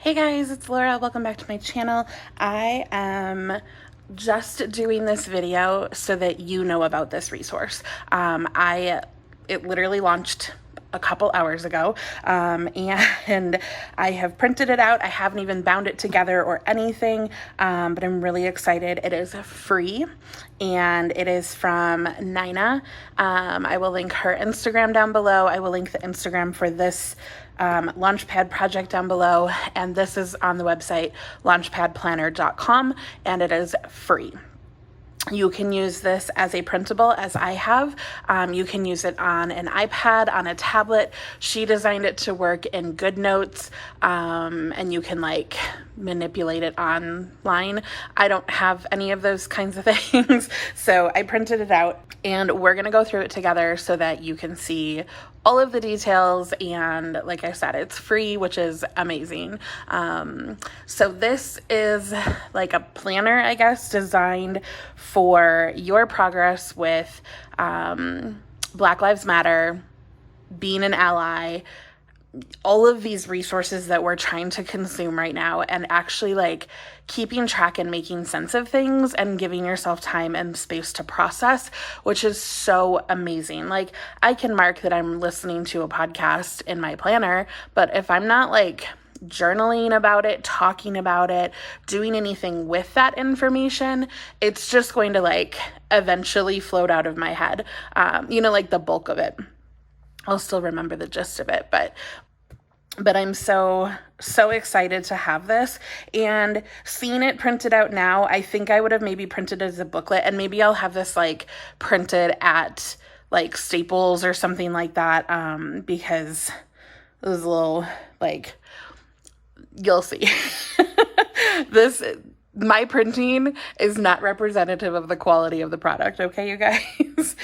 Hey guys, it's Laura. Welcome back to my channel. I am just doing this video so that you know about this resource. It literally launched a couple hours ago, and I have printed it out. I haven't even bound it together or anything, but I'm really excited. It is free, and it is from Nina. I will link her Instagram down below. I will link the Instagram for this LaunchPad project down below, and this is on the website launchpadplanner.com, and it is free. You can use this as a printable, as I have. You can use it on an iPad, on a tablet. She designed it to work in GoodNotes, and you can like manipulate it online. I don't have any of those kinds of things, so I printed it out, and we're gonna go through it together so that you can see all of the details. And like I said, it's free, which is amazing. So this is like a planner, I guess, designed for your progress with Black Lives Matter, being an ally, all of these resources that we're trying to consume right now, and actually like keeping track and making sense of things and giving yourself time and space to process, which is so amazing. Like, I can mark that I'm listening to a podcast in my planner, but if I'm not like journaling about it, talking about it, doing anything with that information, it's just going to like eventually float out of my head. Like the bulk of it. I'll still remember the gist of it, but I'm so excited to have this. And seeing it printed out now, I think I would have maybe printed it as a booklet, and maybe I'll have this like printed at like Staples or something like that, because it was a little like, you'll see. My printing is not representative of the quality of the product, okay, you guys?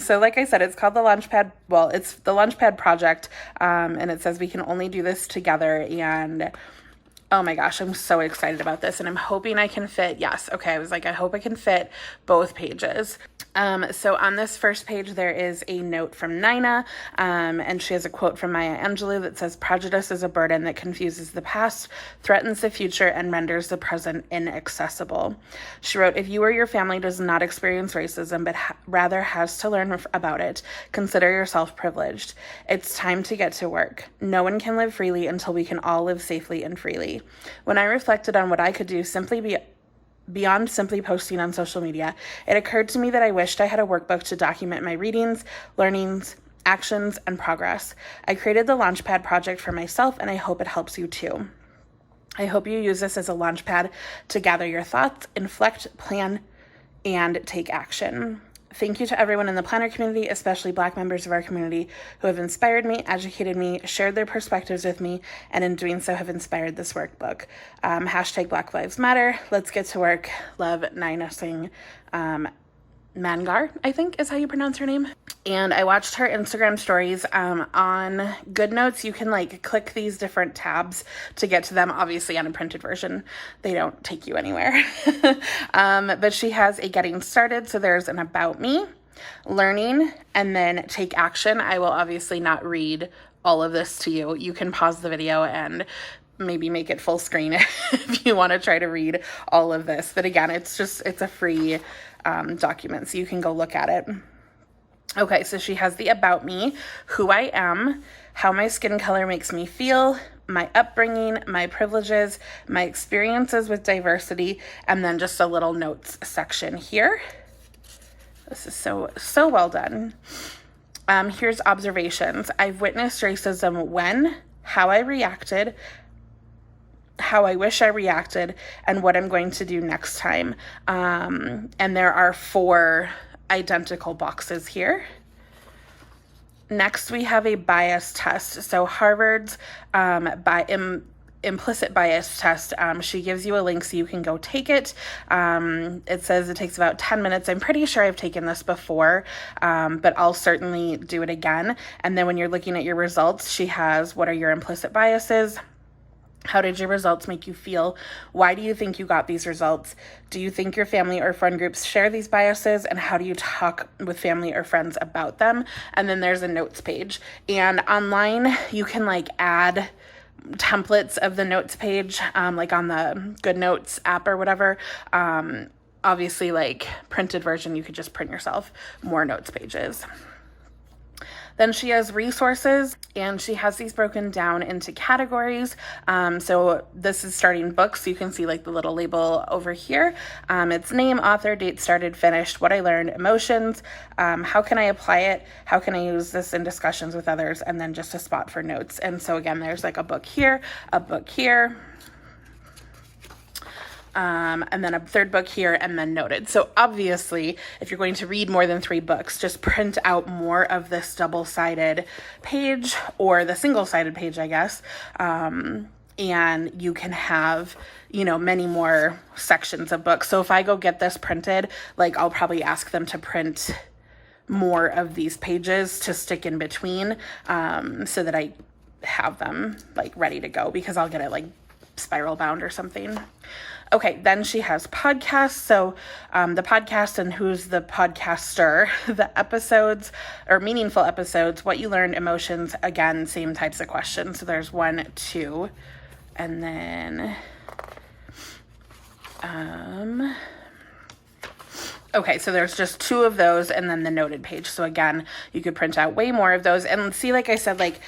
So like I said, it's called the LaunchPad. Well, it's the LaunchPad project, and it says we can only do this together. And oh my gosh, I'm so excited about this, and I'm hoping I can fit, yes, okay, I was like, I hope I can fit both pages. So on this first page, there is a note from Nina, and she has a quote from Maya Angelou that says, "Prejudice is a burden that confuses the past, threatens the future, and renders the present inaccessible." She wrote, "If you or your family does not experience racism, but rather has to learn about it, consider yourself privileged. It's time to get to work. No one can live freely until we can all live safely and freely." When I reflected on what I could do beyond simply posting on social media, it occurred to me that I wished I had a workbook to document my readings, learnings, actions, and progress. I created the LaunchPad project for myself, and I hope it helps you too. I hope you use this as a launchpad to gather your thoughts, inflect, plan, and take action. Thank you to everyone in the planner community, especially Black members of our community, who have inspired me, educated me, shared their perspectives with me, and in doing so have inspired this workbook. Hashtag Black Lives Matter. Let's get to work. Love, Nina Singh Mangar, I think is how you pronounce her name. And I watched her Instagram stories. On GoodNotes, you can like click these different tabs to get to them. Obviously on a printed version, they don't take you anywhere. But she has a getting started. So there's an about me, learning, and then take action. I will obviously not read all of this to you. You can pause the video and maybe make it full screen if you want to try to read all of this. But again, it's a free document, so you can go look at it. Okay, so she has the about me, who I am, how my skin color makes me feel, my upbringing, my privileges, my experiences with diversity, and then just a little notes section here. This is so well done. Here's observations. I've witnessed racism when, how I reacted, how I wish I reacted, and what I'm going to do next time. And there are 4 identical boxes here. Next, we have a bias test. So Harvard's implicit bias test. She gives you a link so you can go take it. It says it takes about 10 minutes. I'm pretty sure I've taken this before, but I'll certainly do it again. And then when you're looking at your results, she has, what are your implicit biases? How did your results make you feel? Why do you think you got these results? Do you think your family or friend groups share these biases? And how do you talk with family or friends about them? And then there's a notes page. And online, you can like add templates of the notes page, like on the Good Notes app or whatever. Obviously, like printed version, you could just print yourself more notes pages. Then she has resources, and she has these broken down into categories. So this is starting books. So you can see like the little label over here. It's name, author, date started, finished, what I learned, emotions, how can I apply it, how can I use this in discussions with others, and then just a spot for notes. And so again, there's like a book here, and then a third book here, and then noted. So obviously, if you're going to read more than 3 books, just print out more of this double-sided page, or the single-sided page, I guess, and you can have, you know, many more sections of books. So if I go get this printed, like I'll probably ask them to print more of these pages to stick in between, so that I have them like ready to go, because I'll get it like spiral bound or something. Okay, then she has podcasts. So the podcast and who's the podcaster, the episodes or meaningful episodes, what you learned, emotions, again, same types of questions. So there's 1, 2, and then, okay, so there's just 2 of those, and then the noted page. So again, you could print out way more of those. And see, like I said, like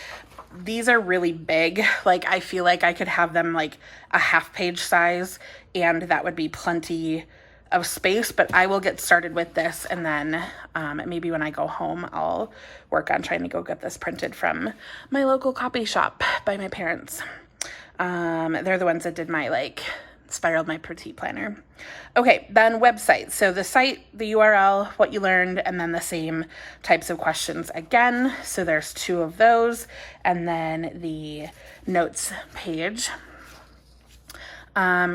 these are really big. Like I feel like I could have them like a half page size, and that would be plenty of space. But I will get started with this, and then maybe when I go home, I'll work on trying to go get this printed from my local copy shop by my parents. They're the ones that did my like spiraled my petite planner. Okay, then website. So the site, the URL, what you learned, and then the same types of questions again. So there's 2 of those, and then the notes page.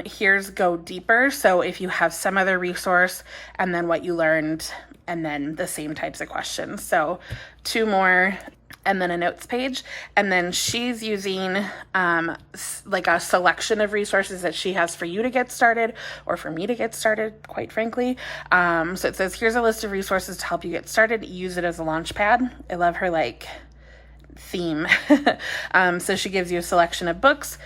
Here's go deeper. So if you have some other resource, and then what you learned, and then the same types of questions. So 2 more, and then a notes page. And then she's using like a selection of resources that she has for you to get started, or for me to get started, quite frankly. So it says, here's a list of resources to help you get started. Use it as a launch pad. I love her like theme. So she gives you a selection of books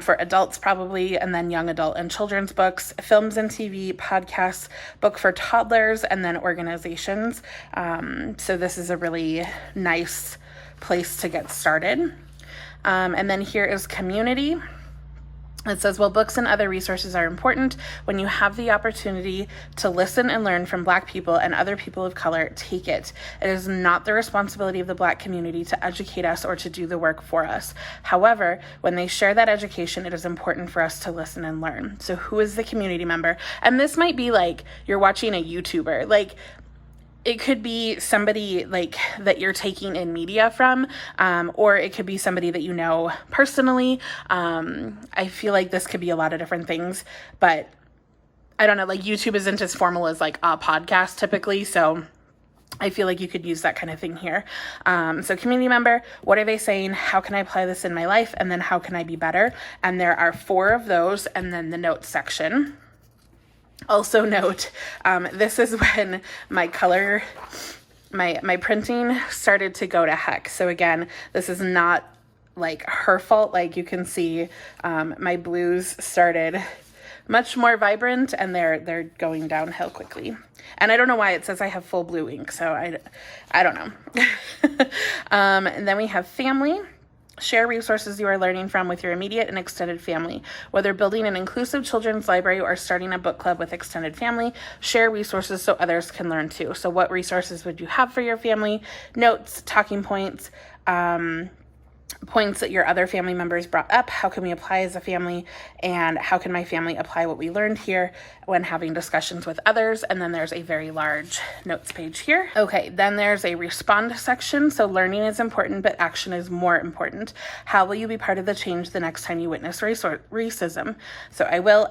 for adults probably, and then young adult and children's books, films and TV, podcasts, book for toddlers, and then organizations. So this is a really nice place to get started. And then here is community. It says, well, books and other resources are important. When you have the opportunity to listen and learn from Black people and other people of color, take it. It is not the responsibility of the Black community to educate us or to do the work for us. However, when they share that education, it is important for us to listen and learn. So who is the community member? And this might be like you're watching a YouTuber. Like, it could be somebody like that you're taking in media from, or it could be somebody that you know personally. I feel like this could be a lot of different things, but I don't know, like YouTube isn't as formal as like a podcast typically, so I feel like you could use that kind of thing here. So community member, what are they saying? How can I apply this in my life? And then how can I be better? And there are 4 of those, and then the notes section. Also note, this is when my color, my printing started to go to heck. So again, this is not like her fault. Like you can see, my blues started much more vibrant, and they're going downhill quickly. And I don't know why it says I have full blue ink, so I don't know. And then we have family. Share resources you are learning from with your immediate and extended family. Whether building an inclusive children's library or starting a book club with extended family, share resources so others can learn too. So what resources would you have for your family? Notes, talking points, points that your other family members brought up. How can we apply as a family? And how can my family apply what we learned here when having discussions with others? And then there's a very large notes page here. Okay, then there's a respond section. So learning is important, but action is more important. How will you be part of the change the next time you witness racism? So I will,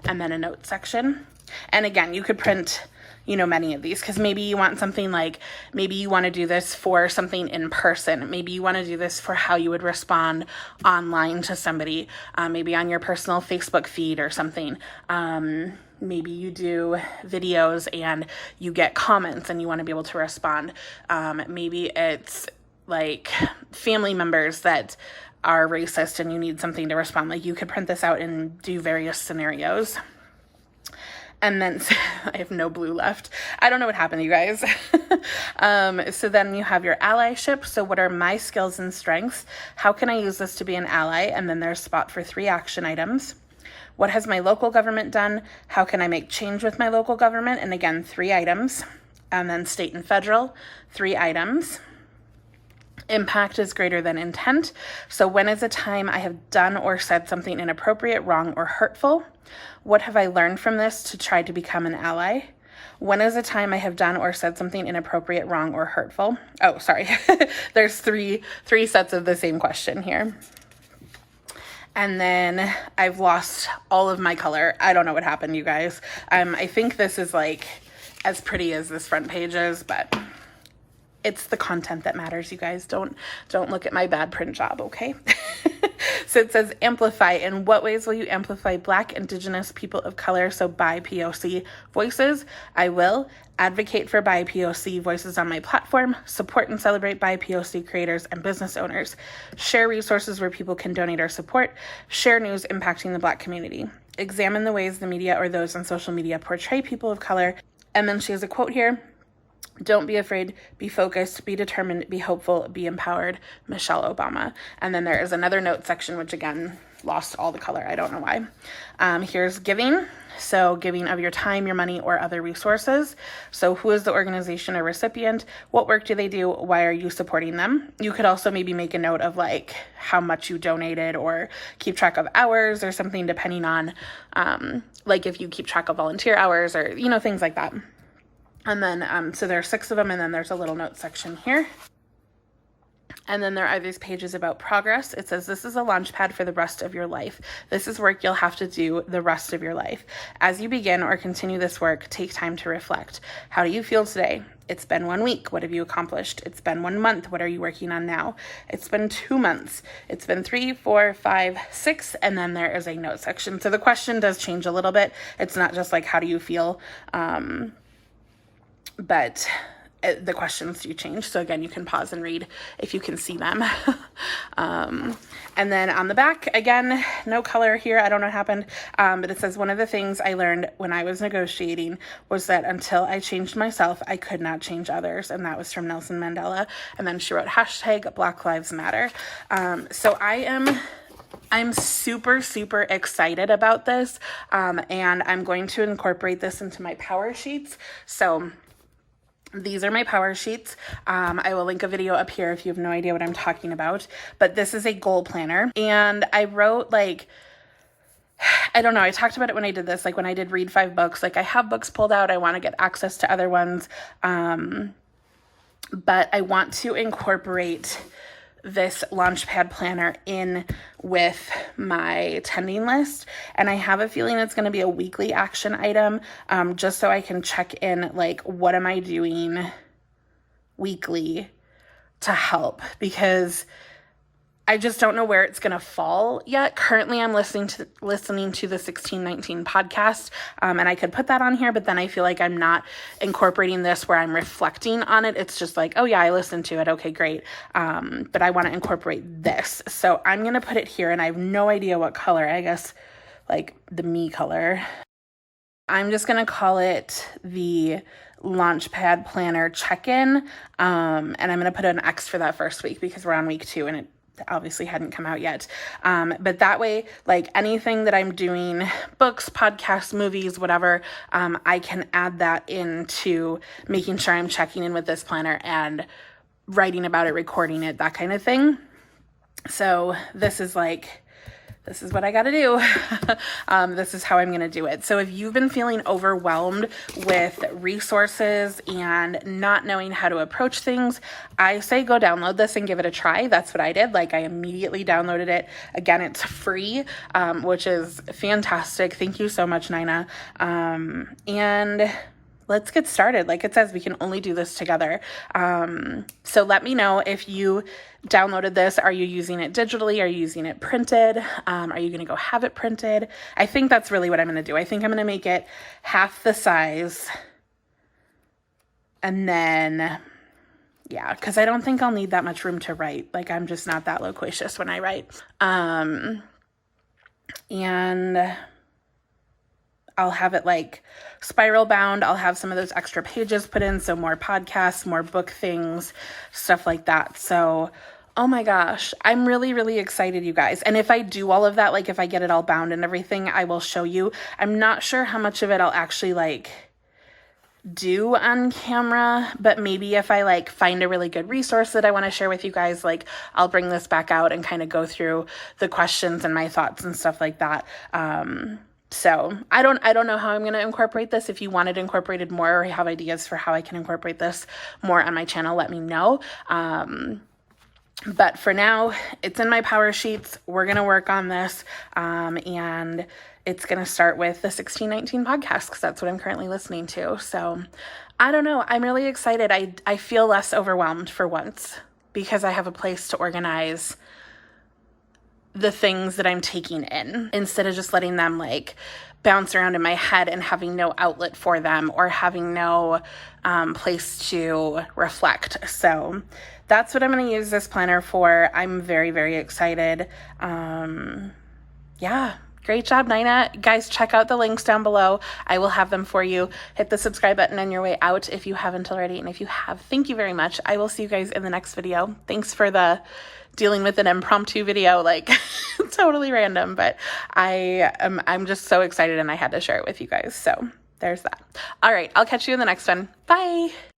and then a note section. And again, you could print many of these, because maybe you want something like, maybe you want to do this for something in person. Maybe you want to do this for how you would respond online to somebody, maybe on your personal Facebook feed or something. Maybe you do videos and you get comments and you want to be able to respond. Maybe it's like family members that are racist and you need something to respond. Like you could print this out and do various scenarios. And then I have no blue left. I don't know what happened, you guys. So then you have your allyship. So what are my skills and strengths? How can I use this to be an ally? And then there's a spot for 3 action items. What has my local government done? How can I make change with my local government? And again, 3 items. And then state and federal, 3 items. Impact is greater than intent. So when is a time I have done or said something inappropriate, wrong, or hurtful? What have I learned from this to try to become an ally? When is a time I have done or said something inappropriate, wrong, or hurtful? Oh, sorry. There's three sets of the same question here. And then I've lost all of my color. I don't know what happened, you guys. I think this is like as pretty as this front page is, but it's the content that matters, you guys. Don't look at my bad print job, okay? So it says amplify. In what ways will you amplify Black, Indigenous, people of color, so BIPOC voices? I will advocate for BIPOC voices on my platform, support and celebrate BIPOC creators and business owners, share resources where people can donate or support, share news impacting the Black community, examine the ways the media or those on social media portray people of color. And then she has a quote here. Don't be afraid, be focused, be determined, be hopeful, be empowered, Michelle Obama. And then there is another note section, which again, lost all the color. I don't know why. Here's giving. So giving of your time, your money, or other resources. So who is the organization or recipient? What work do they do? Why are you supporting them? You could also maybe make a note of like how much you donated or keep track of hours or something depending on like if you keep track of volunteer hours or, things like that. And then, so there are 6 of them, and then there's a little note section here. And then there are these pages about progress. It says, this is a launch pad for the rest of your life. This is work you'll have to do the rest of your life. As you begin or continue this work, take time to reflect. How do you feel today? It's been 1 week. What have you accomplished? It's been 1 month. What are you working on now? It's been 2 months. It's been 3, 4, 5, 6, and then there is a note section. So the question does change a little bit. It's not just like, how do you feel? But the questions do change. So again, you can pause and read if you can see them. And then on the back, again, no color here. I don't know what happened. But it says, one of the things I learned when I was negotiating was that until I changed myself, I could not change others. And that was from Nelson Mandela. And then she wrote hashtag Black Lives Matter. So I'm super, super excited about this. And I'm going to incorporate this into my power sheets. So these are my power sheets. I will link a video up here if you have no idea what I'm talking about, but this is a goal planner. And I wrote I don't know, I talked about it when I did this, like when I did read 5 books, like I have books pulled out, I want to get access to other ones. But I want to incorporate this LaunchPad planner in with my attending list. And I have a feeling it's going to be a weekly action item, just so I can check in, like, what am I doing weekly to help? Because I just don't know where it's going to fall yet. Currently, I'm listening to the 1619 podcast, and I could put that on here, but then I feel like I'm not incorporating this where I'm reflecting on it. It's just like, oh yeah, I listened to it. Okay, great. But I want to incorporate this. So I'm going to put it here, and I have no idea what color. I guess like the me color. I'm just going to call it the LaunchPad Planner check-in, and I'm going to put an X for that first week because we're on week 2, and it obviously hadn't come out yet. But that way, like anything that I'm doing, books, podcasts, movies, whatever, I can add that into making sure I'm checking in with this planner and writing about it, recording it, that kind of thing. So this is what I got to do. This is how I'm going to do it. So if you've been feeling overwhelmed with resources and not knowing how to approach things, I say go download this and give it a try. That's what I did. Like I immediately downloaded it. Again, it's free, which is fantastic. Thank you so much, Nina. And let's get started. Like it says, we can only do this together. So let me know if you downloaded this. Are you using it digitally? Are you using it printed? Are you going to go have it printed? I think that's really what I'm going to do. I think I'm going to make it half the size and then yeah, because I don't think I'll need that much room to write. Like, I'm just not that loquacious when I write. And I'll have it like spiral bound. I'll have some of those extra pages put in, so more podcasts, more book things, stuff like that. So, oh my gosh, I'm really, really excited, you guys. And if I do all of that, like if I get it all bound and everything, I will show you. I'm not sure how much of it I'll actually like do on camera, but maybe if I like find a really good resource that I want to share with you guys, like I'll bring this back out and kind of go through the questions and my thoughts and stuff like that. So I don't know how I'm going to incorporate this. If you want it incorporated more or have ideas for how I can incorporate this more on my channel, let me know. But for now, it's in my power sheets. We're going to work on this. And it's going to start with the 1619 podcast because that's what I'm currently listening to. So I don't know. I'm really excited. I feel less overwhelmed for once because I have a place to organize the things that I'm taking in instead of just letting them like bounce around in my head and having no outlet for them or having no place to reflect. So that's what I'm going to use this planner for. I'm very, very excited. Yeah. Great job, Nina. Guys, check out the links down below. I will have them for you. Hit the subscribe button on your way out if you haven't already. And if you have, thank you very much. I will see you guys in the next video. Thanks for the dealing with an impromptu video, like totally random, but I'm just so excited and I had to share it with you guys. So there's that. All right. I'll catch you in the next one. Bye.